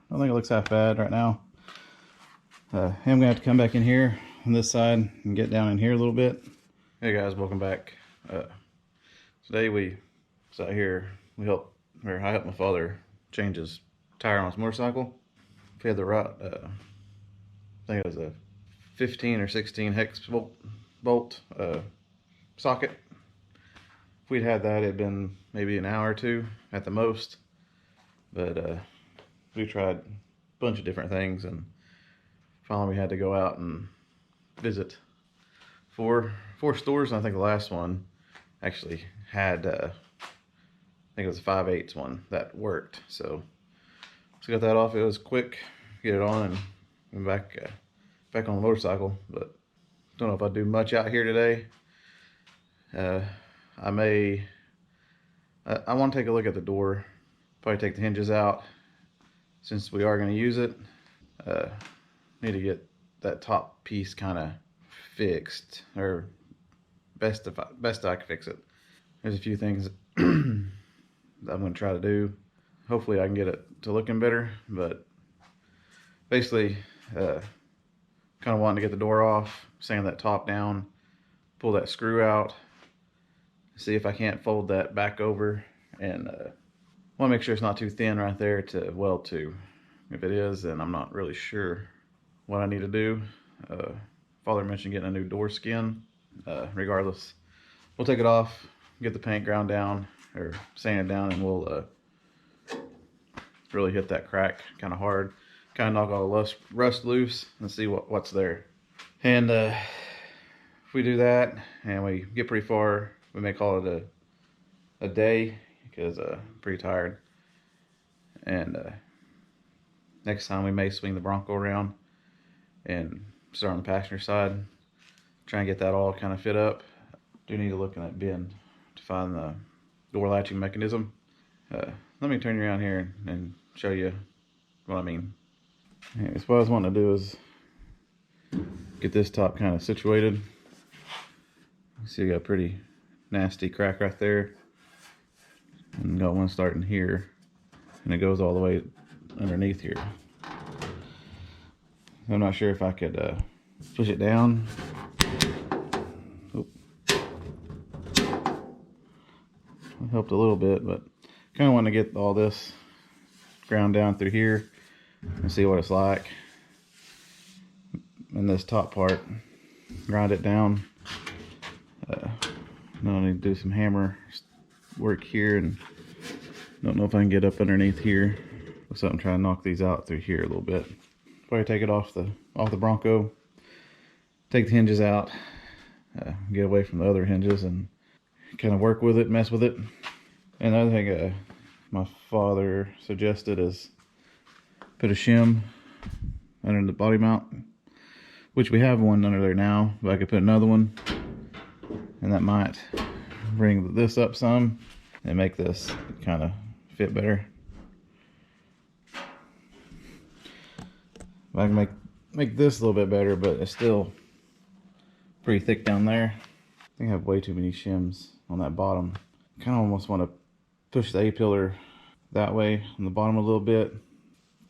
don't think it looks half bad right now. I'm gonna have to come back in here on this side and get down in here a little bit. Hey guys, welcome back. Today we out here. I helped my father change his tire on his motorcycle. We had the right, I think it was a 15 or 16 hex bolt socket. If we'd had that, it'd been maybe an hour or two at the most. But we tried a bunch of different things, and finally we had to go out and visit four stores. And I think the last one actually had, I think it was a 5/8 one that worked. So got that off. It was quick, get it on, and back on the motorcycle. But don't know if I'll do much out here today. I want to take a look at the door. Probably take the hinges out since we are going to use it. Need to get that top piece kind of fixed, or best I can fix it. There's a few things that I'm going to try to do. Hopefully I can get it to looking better, but basically kind of wanting to get the door off, sand that top down, pull that screw out, see if I can't fold that back over, and want to make sure it's not too thin right there to weld to. If it is, then I'm not really sure what I need to do. Father mentioned getting a new door skin. Regardless, we'll take it off, get the paint ground down, or sand it down, and we'll really hit that crack kind of hard, kind of knock all the rust loose and see what's there. And if we do that and we get pretty far, we may call it a day, because I'm pretty tired. And next time we may swing the Bronco around and start on the passenger side, try and get that all kind of fit up. Do need to look in that bin to find the door latching mechanism. Let me turn you around here and show you what I mean. Anyways, what I was wanting to do is get this top kind of situated. You see, I got a pretty nasty crack right there, and got one starting here, and it goes all the way underneath here. I'm not sure if I could push it down. Oop. It helped a little bit, but kind of want to get all this ground down through here and see what it's like. And this top part, grind it down. Now I need to do some hammer work here, and don't know if I can get up underneath here. So I'm trying to knock these out through here a little bit. Probably take it off the Bronco, take the hinges out, get away from the other hinges, and kind of work with it, mess with it. And the other thing my father suggested is put a shim under the body mount, which we have one under there now, but I could put another one, and that might bring this up some and make this kind of fit better. I can make this a little bit better, but it's still pretty thick down there. I think I have way too many shims on that bottom. Kind of almost want to push the A-pillar that way on the bottom a little bit,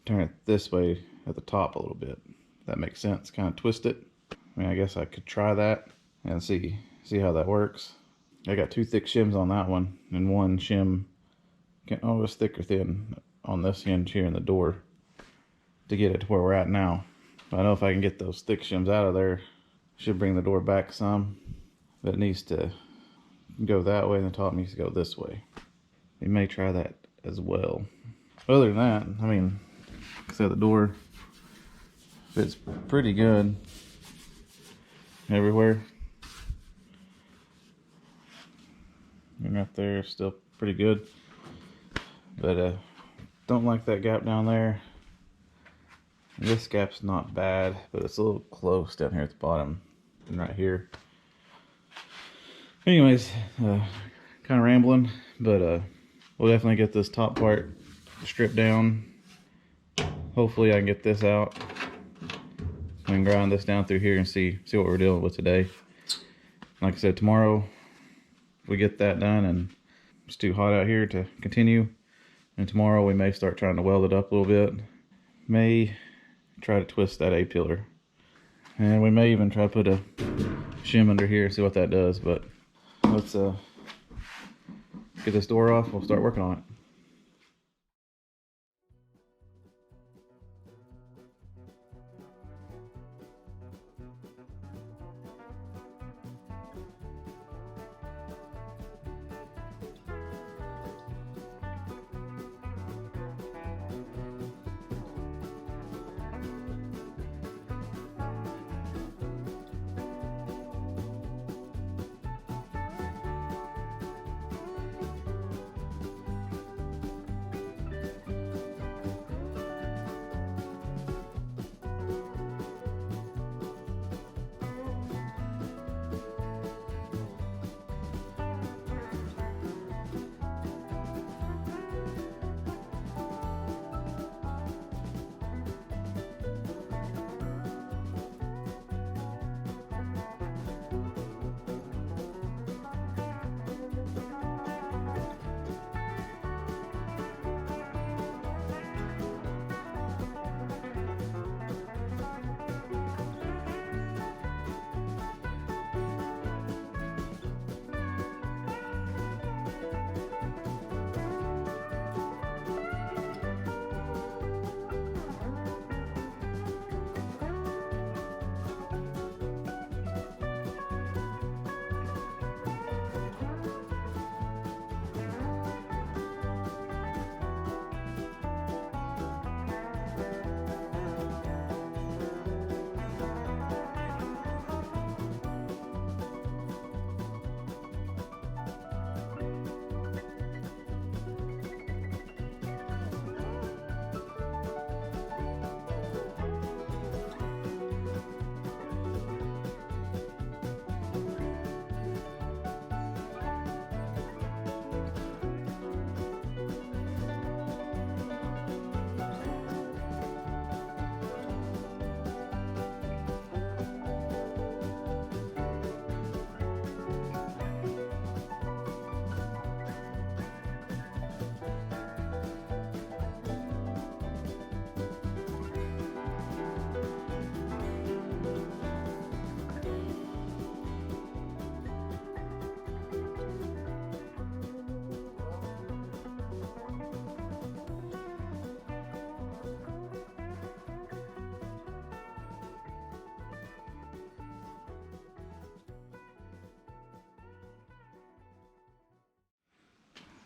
turn it this way at the top a little bit. If that makes sense. Kind of twist it. I mean, I guess I could try that and see how that works. I got two thick shims on that one, and one shim, it's thick or thin on this hinge here in the door to get it to where we're at now. I know if I can get those thick shims out of there, should bring the door back some, but it needs to go that way and the top needs to go this way. We may try that as well. Other than that, I mean, like I said, the door fits pretty good everywhere. And right there, still pretty good. But don't like that gap down there. This gap's not bad, but it's a little close down here at the bottom and right here. Anyways, kind of rambling, but we'll definitely get this top part stripped down. Hopefully I can get this out and grind this down through here and see what we're dealing with today. Like I said, tomorrow we get that done, and it's too hot out here to continue. And tomorrow we may start trying to weld it up a little bit. may try to twist that A-pillar. And we may even try to put a shim under here, see what that does. But let's get this door off. We'll start working on it.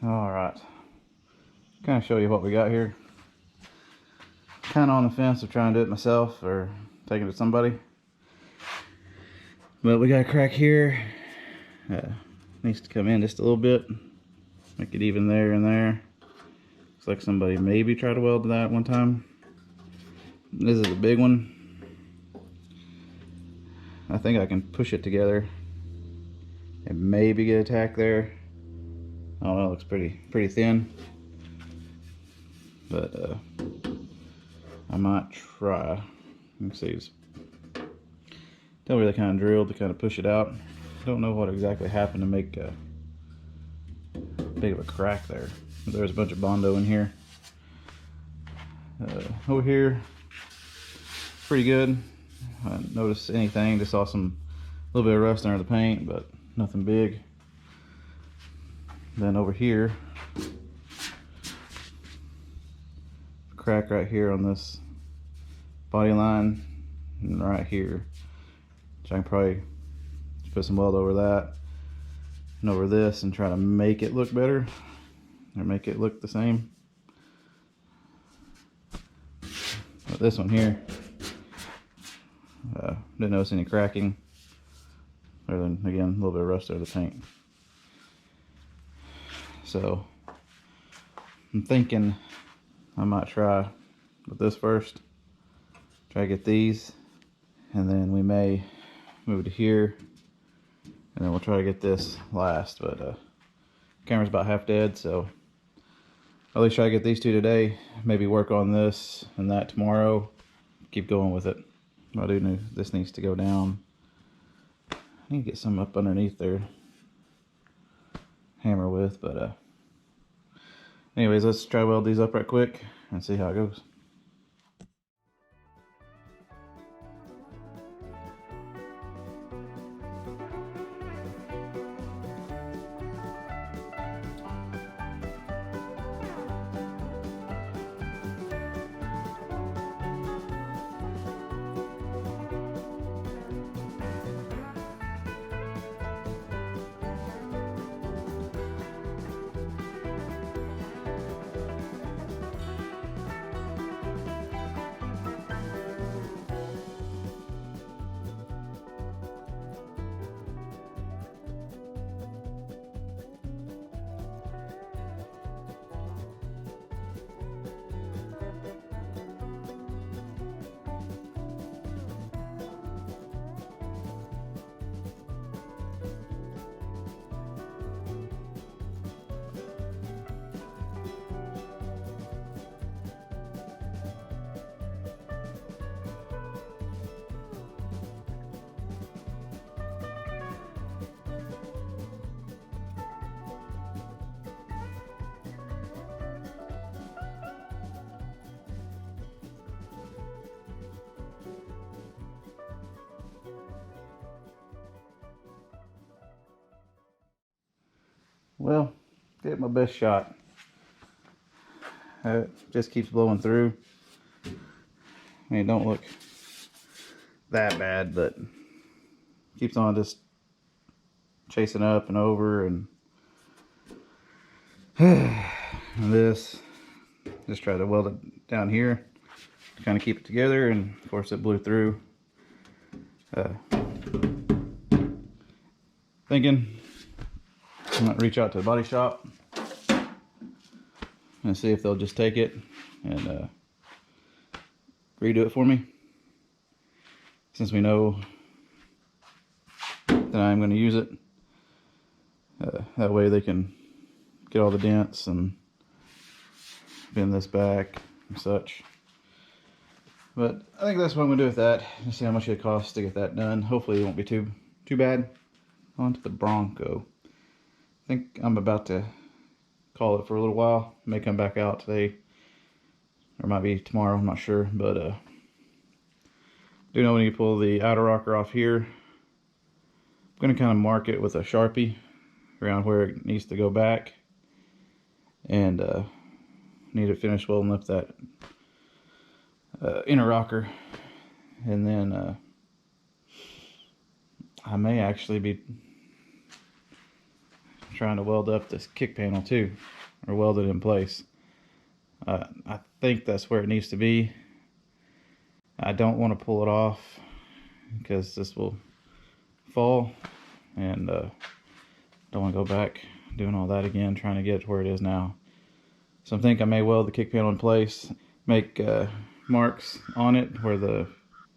All right, kind of show you what we got here. Kind of on the fence of trying to do it myself or taking it to somebody. But we got a crack here. Needs to come in just a little bit. Make it even there and there. Looks like somebody maybe tried to weld to that one time. This is a big one. I think I can push it together and maybe get a tack there. I don't know, it looks pretty thin. But I might try. Let me see. Tell where they kind of drilled to kind of push it out. Don't know what exactly happened to make a big of a crack there. There's a bunch of Bondo in here. Over here, pretty good. I didn't notice anything. Just saw a little bit of rust under the paint, but nothing big. Then over here, crack right here on this body line, and right here. So I can probably just put some weld over that and over this and try to make it look better or make it look the same. But this one here, didn't notice any cracking, other than again a little bit of rust over the paint. So I'm thinking I might try with this first, try to get these, and then we may move to here, and then we'll try to get this last. But camera's about half dead, so at least try to get these two today, maybe work on this and that tomorrow, keep going with it. I do know this needs to go down. I need to get some up underneath there, hammer with, but anyways, let's try weld these up right quick and see how it goes. well, get my best shot. It just keeps blowing through. I mean, it don't look that bad, but keeps on just chasing up and over, and this, just try to weld it down here to kind of keep it together, and of course it blew through. Thinking I might reach out to the body shop and see if they'll just take it and redo it for me, since we know that I'm going to use it. That way they can get all the dents and bend this back and such. But I think that's what I'm going to do with that. Let's see how much it costs to get that done. Hopefully it won't be too bad. On to the Bronco. I think I'm about to call it for a little while. May come back out today, or might be tomorrow, I'm not sure. But do know we need to pull the outer rocker off here. I'm going to kind of mark it with a Sharpie around where it needs to go back, and need to finish welding up that inner rocker, and then I may actually be trying to weld up this kick panel too, or weld it in place. I think that's where it needs to be. I don't want to pull it off because this will fall, and don't want to go back doing all that again, trying to get it to where it is now. So I think I may weld the kick panel in place, make marks on it where the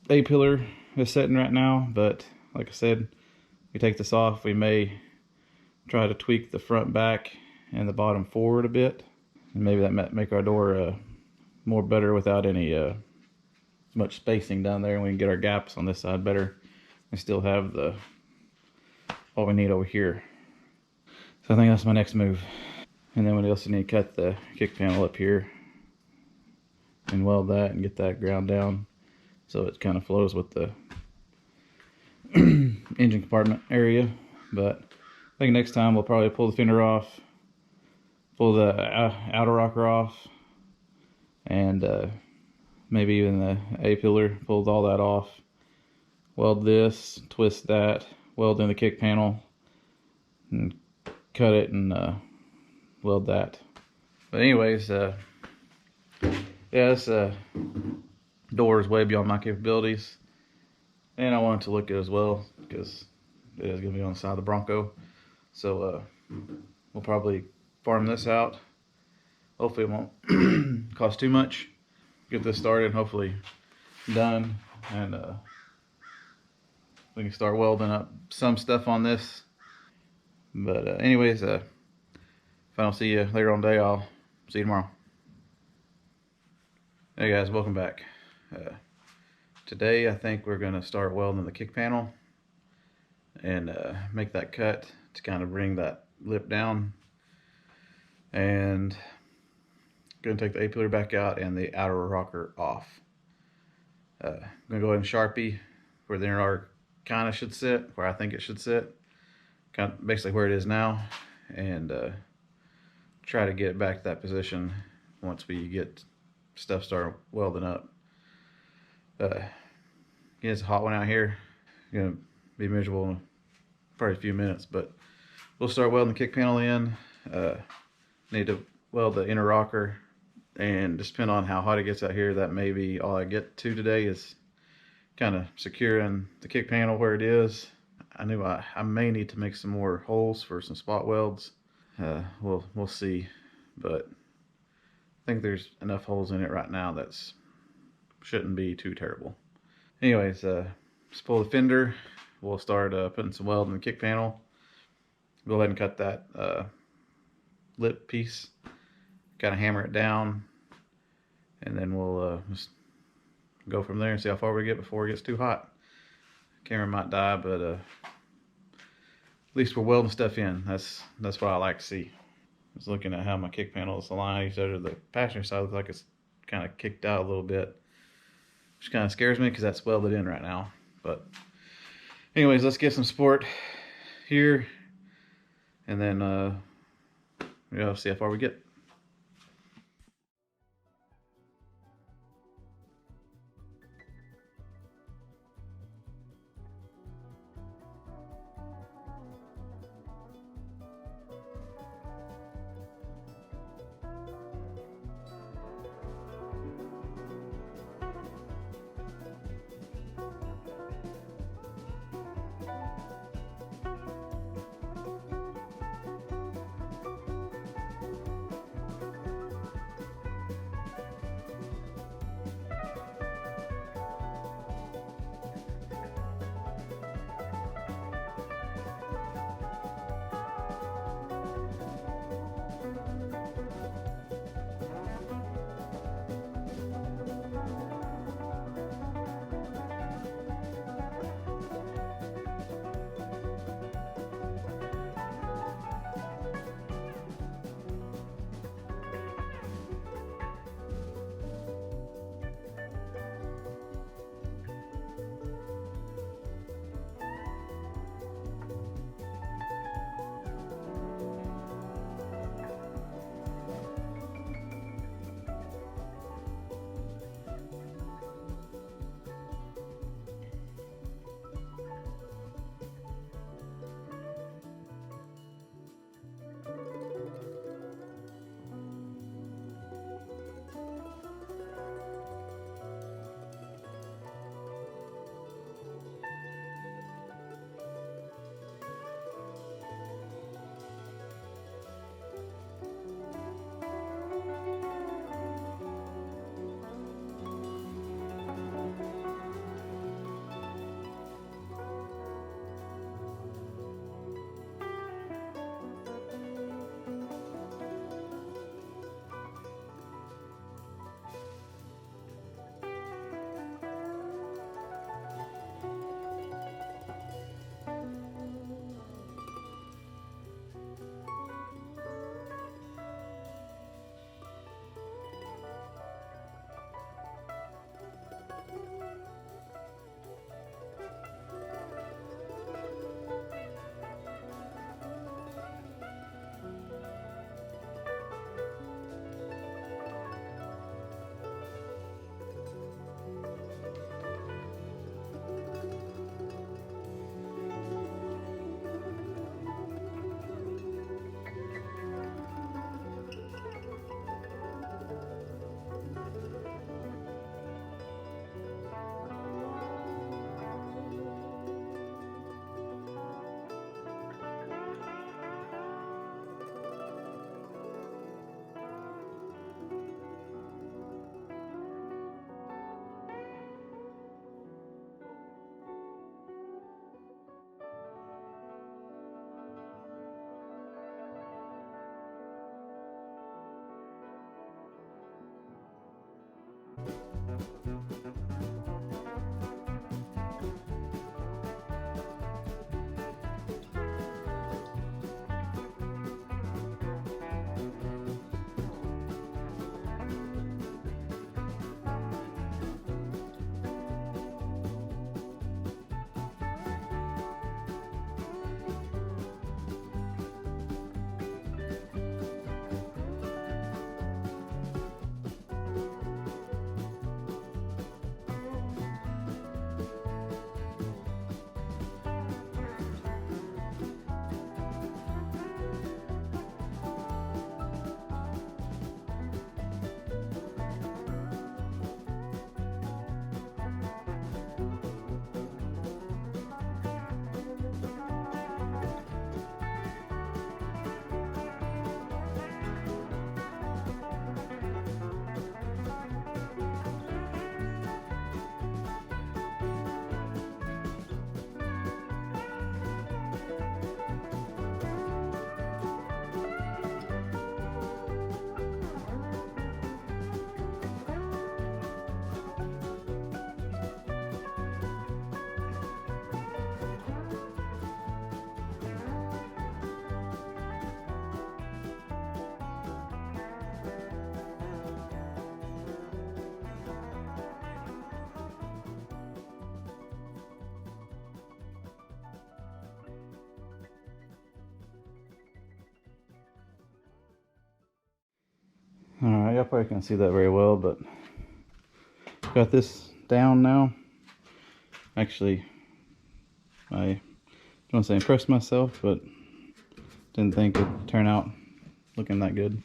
A-pillar is sitting right now. But like I said, if we take this off, we may try to tweak the front back and the bottom forward a bit, and maybe that might make our door more better without any much spacing down there, and we can get our gaps on this side better and still have the all we need over here. So I think that's my next move. And then we also need to cut the kick panel up here and weld that and get that ground down so it kind of flows with the engine compartment area. But I think next time we'll probably pull the fender off, pull the outer rocker off, and maybe even the A-pillar, pull all that off, weld this, twist that, weld in the kick panel, and cut it and weld that. But anyways, yeah, this door is way beyond my capabilities, and I wanted to look at it as well because it is going to be on the side of the Bronco. So we'll probably farm this out. Hopefully it won't cost too much. Get this started, hopefully done, and we can start welding up some stuff on this. But anyways, if I don't see you later on today, I'll see you tomorrow. Hey guys, welcome back. Today I think we're going to start welding the kick panel and make that cut to kind of bring that lip down, and going to take the A-pillar back out and the outer rocker off. I'm going to go ahead and Sharpie where the inner rocker kind of should sit, where I think it should sit, kind of basically where it is now, and try to get it back to that position once we get stuff started welding up. Again, it's a hot one out here. It's gonna be miserable in probably a few minutes, but we'll start welding the kick panel in. Need to weld the inner rocker, and just depending on how hot it gets out here, that may be all I get to today, is kind of securing the kick panel where it is. I knew I may need to make some more holes for some spot welds. We'll see, but I think there's enough holes in it right now that's shouldn't be too terrible. Anyways, let's pull the fender. We'll start putting some weld in the kick panel. Go ahead and cut that lip piece, kind of hammer it down, and then we'll just go from there and see how far we get before it gets too hot. Camera might die, but at least we're welding stuff in. That's what I like to see. I was looking at how my kick panel is aligned each other. The passenger side looks like it's kind of kicked out a little bit, which kind of scares me because that's welded in right now. But anyways, let's get some support here, and then we'll see how far we get. y'all probably can't see that very well, but got this down now. Actually, I don't want to say impressed myself, but didn't think it'd turn out looking that good.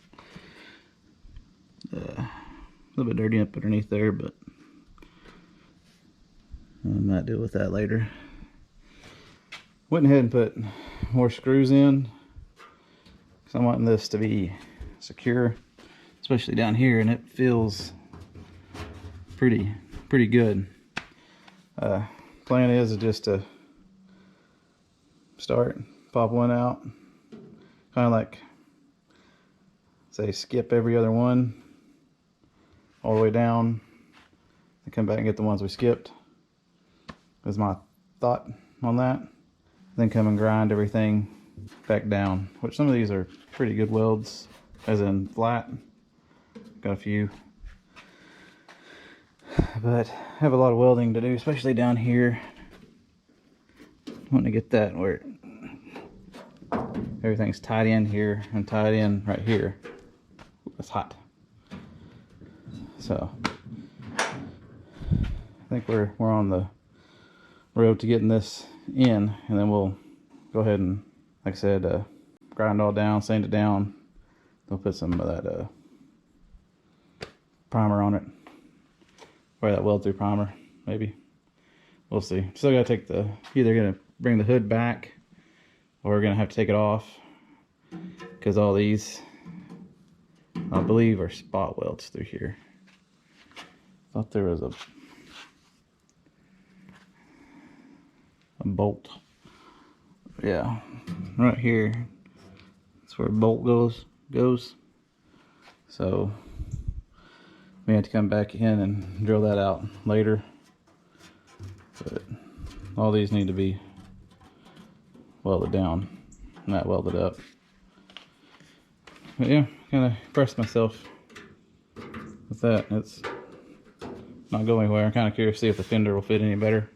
A little bit dirty up underneath there, but I might deal with that later. Went ahead and put more screws in because I want this to be secure, especially down here, and it feels pretty good. Plan is just to start, pop one out, kind of like say skip every other one all the way down and come back and get the ones we skipped. Is my thought on that. Then come and grind everything back down, which some of these are pretty good welds, as in flat. Got a few, but I have a lot of welding to do, especially down here. I want to get that where everything's tied in here and tied in right here. It's hot. So I think we're on the road to getting this in, and then we'll go ahead and, like I said, grind it all down, sand it down. They'll put some of that primer on it, or that weld through primer, maybe. We'll see. Still gotta take either gonna bring the hood back, or we're gonna have to take it off, because all these, I believe, are spot welds through here. Thought there was a bolt. Yeah, right here. That's where a bolt goes. So we have to come back in and drill that out later. But all these need to be welded down, not welded up. But yeah, kind of impressed myself with that. It's not going anywhere. I'm kind of curious to see if the fender will fit any better.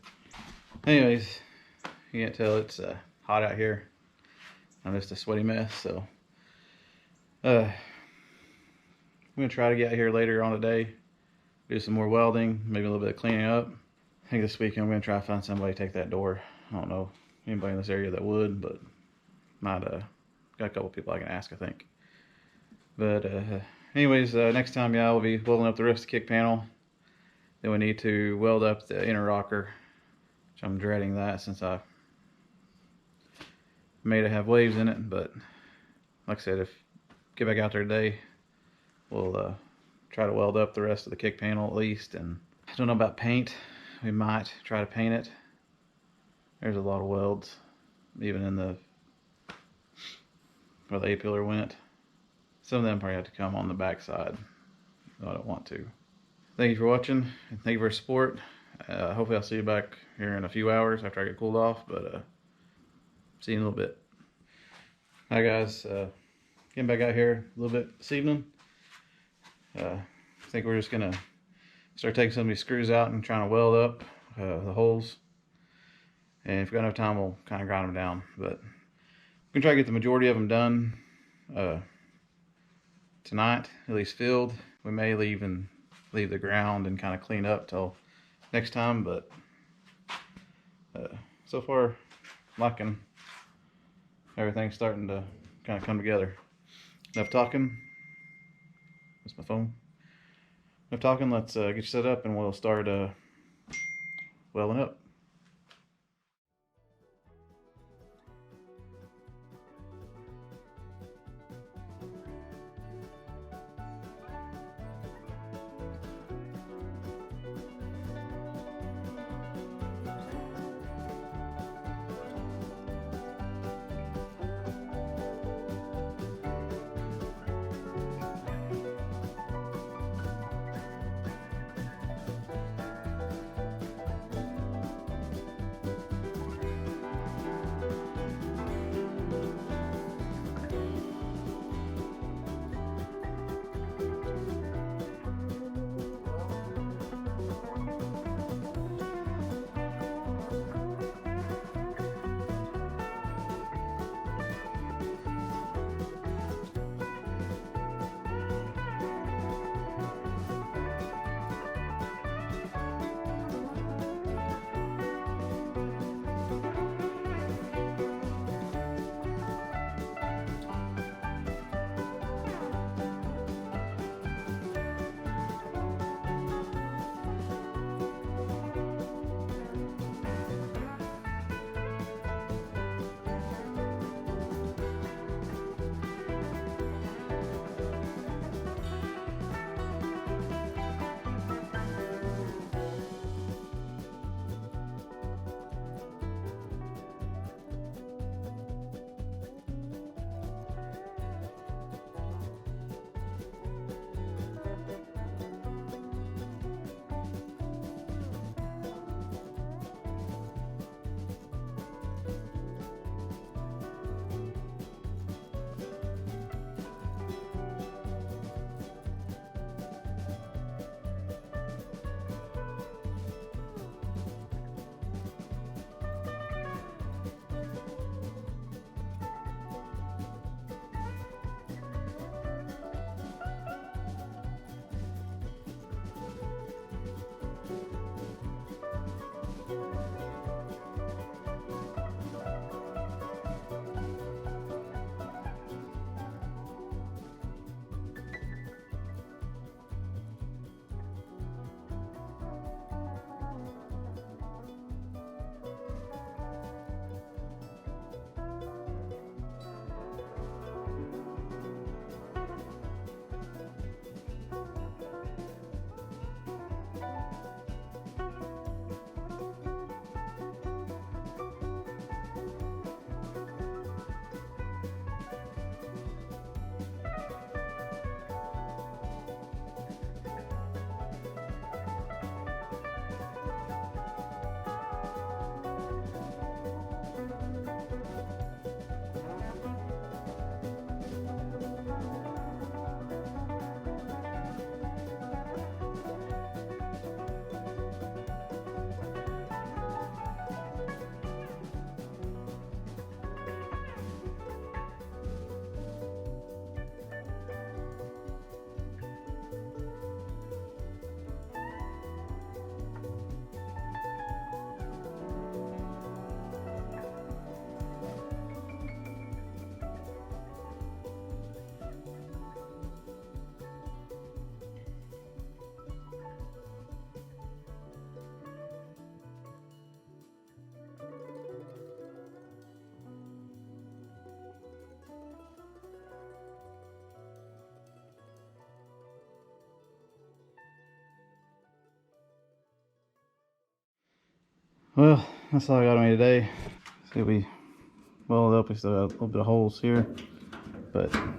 Anyways, you can't tell it's hot out here. I'm just a sweaty mess, so I'm gonna try to get out here later on today, do some more welding, maybe a little bit of cleaning up. I think this weekend I'm gonna try to find somebody to take that door. I don't know anybody in this area that would, but might got a couple people I can ask, I think. But anyways, next time, yeah, we'll be welding up the rest of the kick panel. Then we need to weld up the inner rocker, which I'm dreading that since I made it have waves in it. But like I said, if get back out there today, we'll try to weld up the rest of the kick panel at least. And I don't know about paint. We might try to paint it. There's a lot of welds, even in the where the A-pillar went. Some of them probably have to come on the back side. I don't want to. Thank you for watching, and thank you for your support. Hopefully I'll see you back here in a few hours after I get cooled off, but see you in a little bit. Hi guys, getting back out here a little bit this evening. I think we're just gonna start taking some of these screws out and trying to weld up the holes. And if we got enough time, we'll kind of grind them down. But we're gonna try to get the majority of them done tonight, at least filled. We may leave the ground and kind of clean up till next time, but so far liking everything's starting to kind of come together. Enough talking. That's my phone. Enough talking. Let's get you set up and we'll start welding up. Well, that's all I got on me today. See, we welded up. We still got a little bit of holes here, but I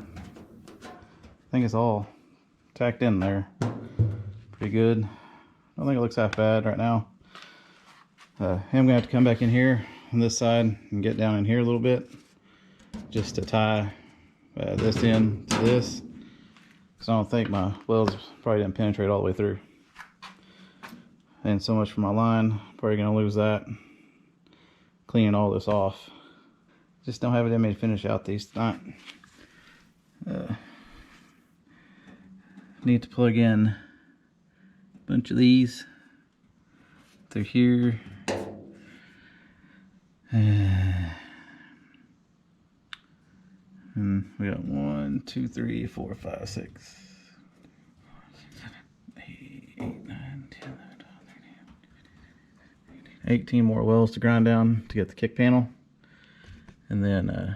think it's all tacked in there pretty good. I don't think it looks half bad right now. I'm gonna have to come back in here on this side and get down in here a little bit just to tie this in to this, because I don't think my welds probably didn't penetrate all the way through. And so much for my line, probably gonna lose that cleaning all this off. Just don't have it in me to finish out these tonight. Need to plug in a bunch of these through here. And we got 1, 2, 3, 4, 5, 6, 7, 8, 9, 10, 11, 12, 13, 18 more welds to grind down to get the kick panel. And then I'm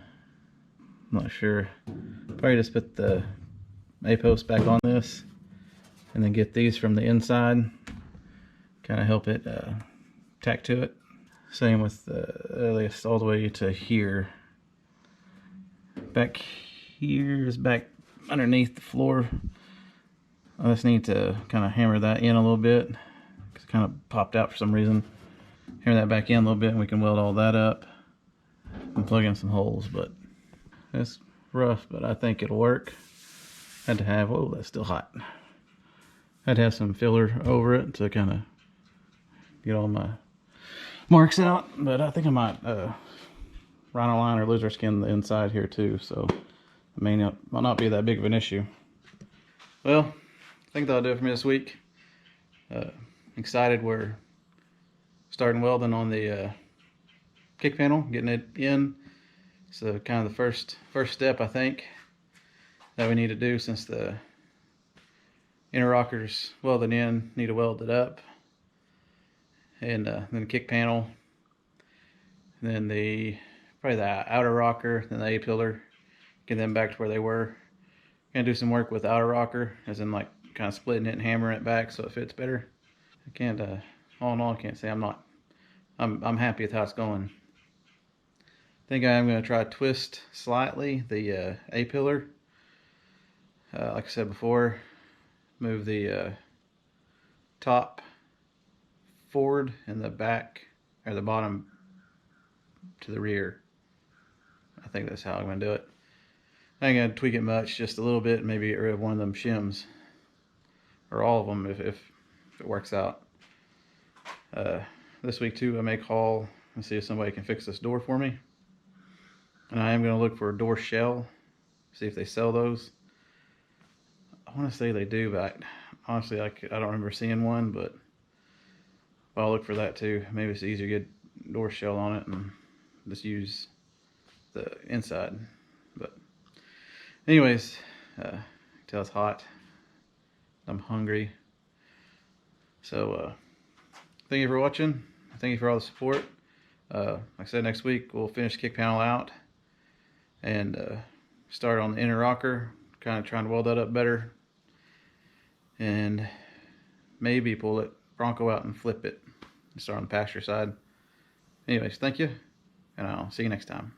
not sure, probably just put the A-post back on this and then get these from the inside, kind of help it tack to it. Same with at least all the way to here. Back here is back underneath the floor. I just need to kind of hammer that in a little bit because it kind of popped out for some reason. Hammer that back in a little bit and we can weld all that up and plug in some holes. But it's rough, but I think it'll work. Had to have, oh, that's still hot. Had to have some filler over it to kind of get all my marks out, but I think I might rhino line or lizard skin the inside here too, so it might not be that big of an issue. Well, I think that'll do it for me this week. Excited we're starting welding on the kick panel, getting it in. So kind of the first step, I think, that we need to do, since the inner rockers welded in, need to weld it up. And then the kick panel, and then probably the outer rocker, then the A-pillar, get them back to where they were. Gonna do some work with the outer rocker, as in like kind of splitting it and hammering it back so it fits better. I can't, all in all, I can't say I'm happy with how it's going. I think I am gonna try to twist slightly the A-pillar. Like I said before, move the top forward and the back, or the bottom to the rear. I think that's how I'm going to do it. I ain't going to tweak it much, just a little bit, maybe get rid of one of them shims, or all of them if it works out. This week too, I may call and see if somebody can fix this door for me. And I am going to look for a door shell, see if they sell those. I want to say they do, but honestly I don't remember seeing one, but I'll look for that too. Maybe it's easier to get door shell on it and just use the inside. But anyways, tell it's hot. I'm hungry. So thank you for watching. Thank you for all the support. Like I said, next week we'll finish the kick panel out and start on the inner rocker, kind of trying to weld that up better, and maybe pull it Bronco out and flip it and start on the pasture side. Anyways, thank you, and I'll see you next time.